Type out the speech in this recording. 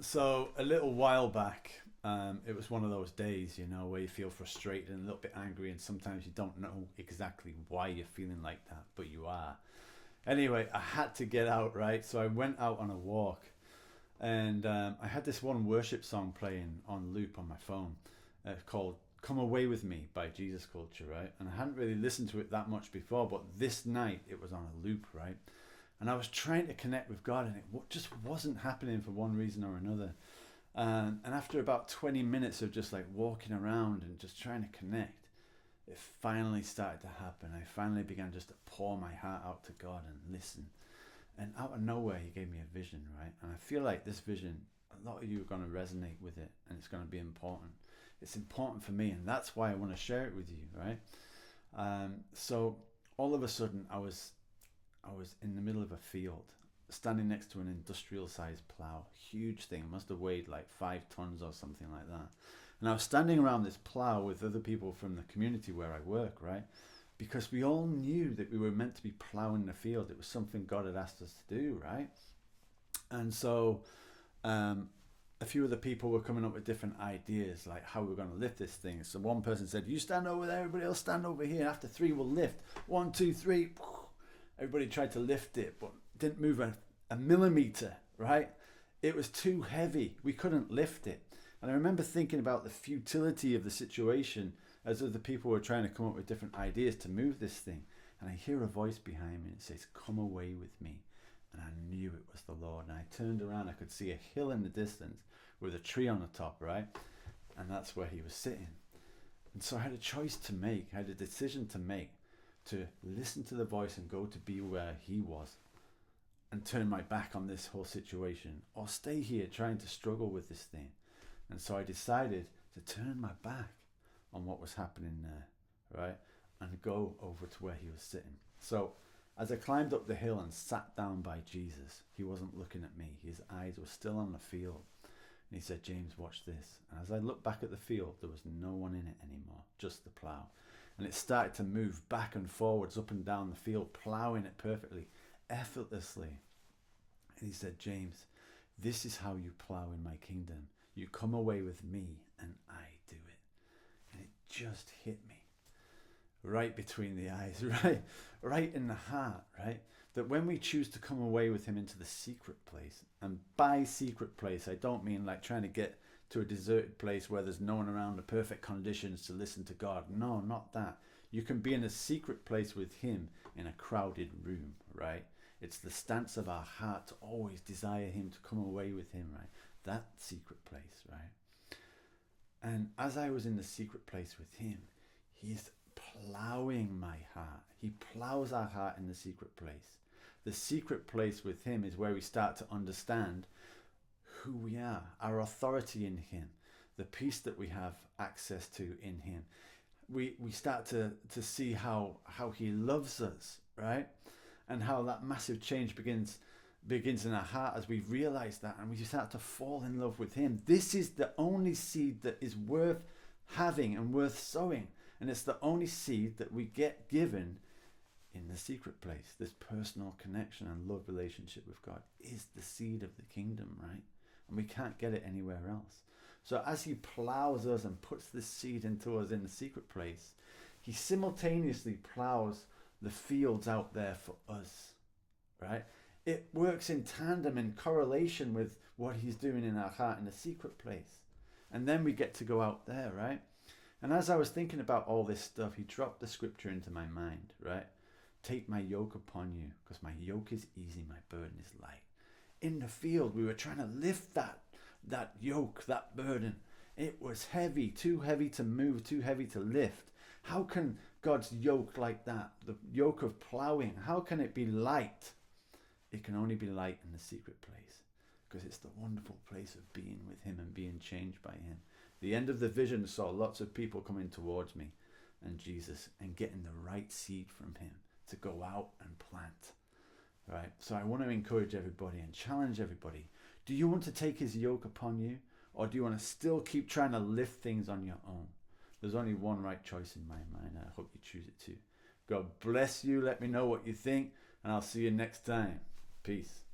So a little while back, it was one of those days, where you feel frustrated and a little bit angry, and sometimes you don't know exactly why you're feeling like that, but you are. Anyway, I had to get out, right? So I went out on a walk, and I had this one worship song playing on loop on my phone, called "Come Away with Me" by Jesus Culture, right? And I hadn't really listened to it that much before, but this night it was on a loop, right? And I was trying to connect with God, and it just wasn't happening for one reason or another. And after about 20 minutes of just like walking around and just trying to connect, it finally started to happen. I finally began just to pour my heart out to God and listen. And out of nowhere, He gave me a vision, right? And I feel like this vision, a lot of you are going to resonate with it, and it's going to be important. It's important for me, and that's why I want to share it with you, right? So all of a sudden, I was in the middle of a field, standing next to an industrial-sized plow, huge thing. It must have weighed like 5 tons or something like that. And I was standing around this plow with other people from the community where I work, right? Because we all knew that we were meant to be plowing the field. It was something God had asked us to do, right? And so a few of the people were coming up with different ideas, like how we were going to lift this thing. So one person said, "You stand over there, everybody else stand over here. After three, we'll lift. 1, 2, 3. Everybody tried to lift it, but didn't move a millimeter, right? It was too heavy. We couldn't lift it. And I remember thinking about the futility of the situation as other people were trying to come up with different ideas to move this thing. And I hear a voice behind me and it says, "Come away with me." And I knew it was the Lord. And I turned around, I could see a hill in the distance with a tree on the top, right? And that's where He was sitting. And so I had a choice to make. I had a decision to make, to listen to the voice and go to be where He was and turn my back on this whole situation, or stay here trying to struggle with this thing. And so I decided to turn my back on what was happening there, right? And go over to where He was sitting. So as I climbed up the hill and sat down by Jesus, He wasn't looking at me. His eyes were still on the field. And He said, "James, watch this." And as I looked back at the field, there was no one in it anymore, just the plow. And it started to move back and forwards, up and down the field, plowing it perfectly, effortlessly. And He said, "James, this is how you plow in my kingdom. You come away with me and I do it." And it just hit me right between the eyes, right in the heart, right? That when we choose to come away with Him into the secret place, and by secret place, I don't mean like trying to get to a deserted place where there's no one around, the perfect conditions to listen to God. No, not that. You can be in a secret place with Him in a crowded room, right? It's the stance of our heart to always desire Him, to come away with Him, right? That secret place, right? And as I was in the secret place with Him, He's plowing my heart. He plows our heart in the secret place. The secret place with Him is where we start to understand who we are, our authority in Him, the peace that we have access to in Him. We start to see how He loves us, right? And how that massive change begins in our heart as we realize that, and we start to fall in love with Him. This is the only seed that is worth having and worth sowing. And it's the only seed that we get given in the secret place. This personal connection and love relationship with God is the seed of the kingdom, right? And we can't get it anywhere else. So as He plows us and puts this seed into us in the secret place, He simultaneously plows the fields out there for us, right? It works in tandem, in correlation with what He's doing in our heart in the secret place. And then we get to go out there, right? And as I was thinking about all this stuff, He dropped the scripture into my mind, right? "Take my yoke upon you, because my yoke is easy, my burden is light." In the field, we were trying to lift that yoke, that burden. It was heavy, too heavy to move, too heavy to lift. How can God's yoke like that, the yoke of plowing, how can it be light? It can only be light in the secret place, because it's the wonderful place of being with Him and being changed by Him. The end of the vision saw lots of people coming towards me and Jesus and getting the right seed from Him to go out and plant, right? So I want to encourage everybody and challenge everybody. Do you want to take His yoke upon you, or do you want to still keep trying to lift things on your own? There's only one right choice in my mind. I hope you choose it too. God bless you. Let me know what you think, and I'll see you next time. Peace.